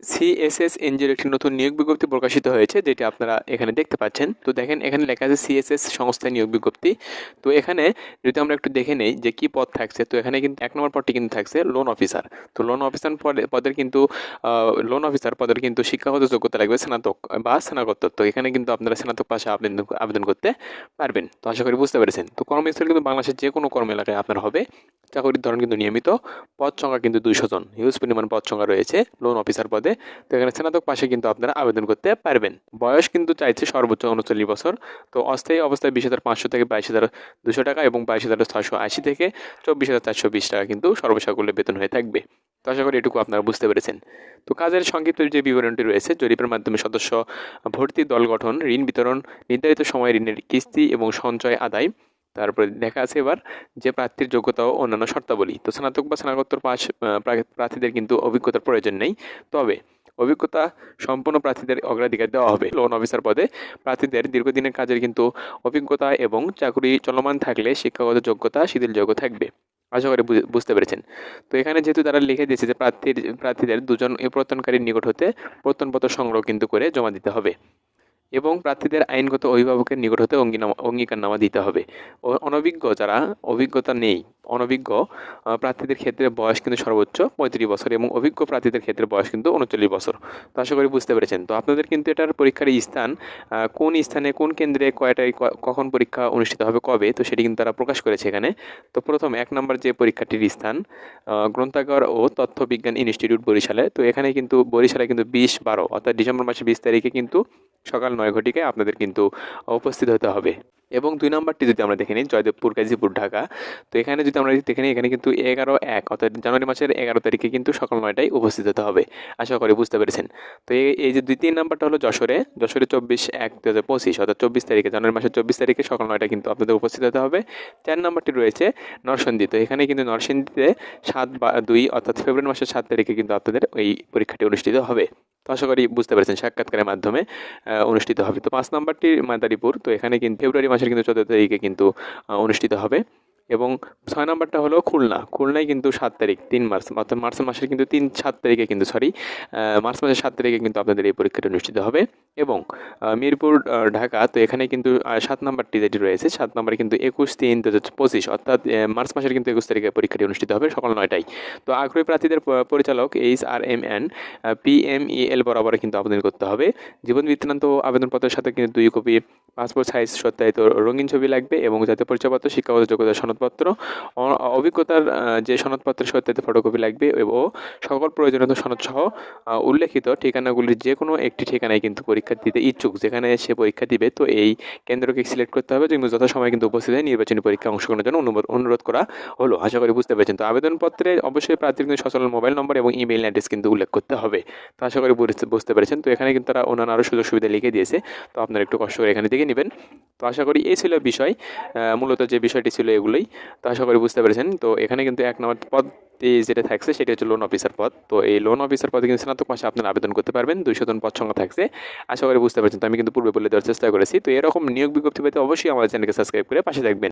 CSS এনজিওর একটি নতুন নিয়োগ বিজ্ঞপ্তি প্রকাশিত হয়েছে, যেটি আপনারা এখানে দেখতে পাচ্ছেন। তো দেখেন এখানে লেখা আছে সিএসএস সংস্থায় নিয়োগ বিজ্ঞপ্তি। তো এখানে যদি আমরা একটু দেখে নেই যে কি পদ থাকছে, তো এখানে কিন্তু 1 নম্বর পদটি কিন্তু থাকছে লোন অফিসার। তো লোন অফিসার পদের কিন্তু লোন অফিসার পদের কিন্তু শিক্ষাগত যোগ্যতা লাগবে স্নাতক বা স্নাতকোত্তর। তো এখানে কিন্তু আপনারা স্নাতক পাশে আবেদন করতে পারবেন। তো আশা করি বুঝতে পেরেছেন। তো কর্মস্থল কিন্তু বাংলাদেশের যে কোনো কর্ম এলাকায় আপনার হবে। চাকরির ধরন কিন্তু নিয়মিত। পদ সংখ্যা কিন্তু 200 জন, হিউজ পরিমাণ পদ সংখ্যা রয়েছে লোন অফিসার পদে। তো এখানে স্নাতক পাশে কিন্তু আপনারা আবেদন করতে পারবেন। বয়স কিন্তু চাইছে সর্বোচ্চ 39 বছর। তো অস্থায়ী অবস্থায় 20,500 থেকে 22,200 টাকা এবং 22,680 থেকে 24,420 টাকা কিন্তু সর্বসাকুল্যে বেতন হয়ে থাকবে। তো আশা করি এটুকু আপনারা বুঝতে পেরেছেন। তো কাজের সংক্ষিপ্ত যে বিবরণটি রয়েছে, জরিপের মাধ্যমে সদস্য ভর্তি, দল গঠন, ঋণ বিতরণ, নির্ধারিত সময়ে ঋণের কিস্তি এবং সঞ্চয় আদায়। তারপরে দেখা আছে এবার যে প্রার্থীর যোগ্যতা ও অন্যান্য শর্তাবলী। তো স্নাতক বা স্নাতকোত্তর পাস প্রার্থীদের কিন্তু অভিজ্ঞতার প্রয়োজন নেই, তবে অভিজ্ঞতা সম্পন্ন প্রার্থীদের অগ্রাধিকার দেওয়া হবে। লোন অফিসার পদে প্রার্থীদের দীর্ঘদিনের কাজের কিন্তু অভিজ্ঞতা এবং চাকরি চলমান থাকলে শিক্ষাগত যোগ্যতা শিথিলযোগ্য থাকবে। আশা করি বুঝতে পেরেছেন। তো এখানে যেহেতু তারা লিখে দিয়েছে যে প্রার্থীদের দুজন প্রত্যয়নকারীর নিকট হতে প্রত্যয়নপত্র সংগ্রহ কিন্তু করে জমা দিতে হবে এবং প্রার্থীদের আইনগত অভিভাবকের নিকট হতে অঙ্গীকারনামা দিতে হবে। অনভিজ্ঞ যারা অভিজ্ঞতা নেই, অনভিজ্ঞ প্রার্থীদের ক্ষেত্রে বয়স কিন্তু সর্বোচ্চ 35 বছর এবং অভিজ্ঞ প্রার্থীদের ক্ষেত্রে বয়স কিন্তু 39 বছর। তো আশা করি বুঝতে পেরেছেন। তো আপনাদের কিন্তু এটার পরীক্ষার স্থান কোন স্থানে, কোন কেন্দ্রে, কয়টায়, কখন পরীক্ষা অনুষ্ঠিত হবে, কবে, তো সেটি কিন্তু তারা প্রকাশ করেছে এখানে। তো প্রথম 1 নম্বর যে পরীক্ষাটির স্থান গ্রন্থাগার ও তথ্য বিজ্ঞান ইনস্টিটিউট বরিশালে। তো এখানে কিন্তু বরিশালে কিন্তু 20/12 অর্থাৎ ডিসেম্বর মাসের 20 তারিখে কিন্তু সকাল 9 ঘটিকায় আপনাদের কিন্তু উপস্থিত হতে হবে। এবং 2 নম্বরটি যদি আমরা দেখে নিই, জয়দেবপুর, গাজীপুর, ঢাকা। তো এখানে যদি আমরা দেখে নিই, এখানে কিন্তু 11/1 অর্থাৎ জানুয়ারি মাসের 11 তারিখে কিন্তু সকাল 9টায় উপস্থিত হতে হবে। আশা করি বুঝতে পেরেছেন। তো এই যে 2-3 নাম্বারটা হলো যশোরে 24/1/2025 অর্থাৎ 24 তারিখে, জানুয়ারি মাসের 24 তারিখে সকাল 9টায় কিন্তু আপনাদের উপস্থিত হতে হবে। 4 নাম্বারটি রয়েছে নরসিংদী। তো এখানে কিন্তু নরসিংদীতে 7/2 অর্থাৎ ফেব্রুয়ারি মাসের 7 তারিখে কিন্তু আপনাদের এই পরীক্ষাটি অনুষ্ঠিত হবে। তো আশা করি বুঝতে পেরেছেন, সাক্ষাৎকারের মাধ্যমে অনুষ্ঠিত হবে। তো 5 নাম্বারটি মাদারীপুর। তো এখানে কিন্তু ফেব্রুয়ারি মাসের কিন্তু 14 তারিখে কিন্তু অনুষ্ঠিত হবে। এবং 6 নাম্বারটা হলো খুলনা। খুলনায় কিন্তু 7 তারিখ, 3 মার্চ অর্থাৎ মার্চ মাসের কিন্তু 7 তারিখে কিন্তু মার্চ মাসের 7 তারিখে কিন্তু আপনাদের এই পরীক্ষাটি অনুষ্ঠিত হবে। এবং মিরপুর, ঢাকা। তো এখানে কিন্তু 7 নাম্বারটি যেটি রয়েছে, 7 নাম্বারে কিন্তু 21/3/2025 অর্থাৎ মার্চ মাসের কিন্তু 21 তারিখে পরীক্ষাটি অনুষ্ঠিত হবে সকাল 9টায়। তো আগ্রহী প্রার্থীদের পরিচালক HRMN PMEL বরাবর কিন্তু আবেদন করতে হবে। জীবন বৃত্তান্ত আবেদনপত্রের সাথে কিন্তু 2 কপি পাসপোর্ট সাইজ সত্যায়িত রঙিন ছবি লাগবে এবং জাতীয় পরিচয়পত্র, শিক্ষাগত যোগ্যতার সনদপত্র, অভিজ্ঞতার যে সনদপত্রের সত্যায়িত ফটোকপি লাগবে ও সকল প্রয়োজনীয় সনদসহ উল্লেখিত ঠিকানাগুলির যে কোনো একটি ঠিকানায় কিন্তু পরীক্ষা দিতে ইচ্ছুক, যেখানে সে পরীক্ষা দিবে। তো এই কেন্দ্রকে সিলেক্ট করতে হবে এবং যথাসময়ে কিন্তু উপস্থিত হয়ে নির্বাচনী পরীক্ষায় অংশগ্রহণের জন্য অনুরোধ করা হলো। আশা করি বুঝতে পেরেছেন। তো আবেদনপত্রে অবশ্যই প্রার্থীর কিন্তু সচল মোবাইল নম্বর এবং ইমেইল অ্যাড্রেস কিন্তু উল্লেখ করতে হবে। তো আশা করি বুঝতে পেরেছেন। তো এখানে কিন্তু তারা অন্যান্য আরও সুযোগ সুবিধা লিখে দিয়েছে। তো আপনারা একটু কষ্ট করে এখানে দেখে নেবেন। তো আশা করি এই ছিল বিষয়, মূলত যে বিষয়টি ছিল এগুলোই। তো আশা করি বুঝতে পেরেছেন। তো এখানে কিন্তু 1 নম্বর পদ যেটা থাকছে সেটি হচ্ছে লোন অফিসার পদ। তো এই লোন অফিসার পদে কিন্তু স্নাতক পাশে আপনারা আবেদন করতে পারবেন। 200 জন পদ সংখ্যা থাকছে। আশা করি বুঝতে পেরেছেন। তো আমি কিন্তু পূর্বে বলে দেওয়ার চেষ্টা করেছি। তো এরকম নিয়োগ বিজ্ঞপ্তি পেতে অবশ্যই আমাদের চ্যানেলকে সাবস্ক্রাইব করে পাশে থাকবেন।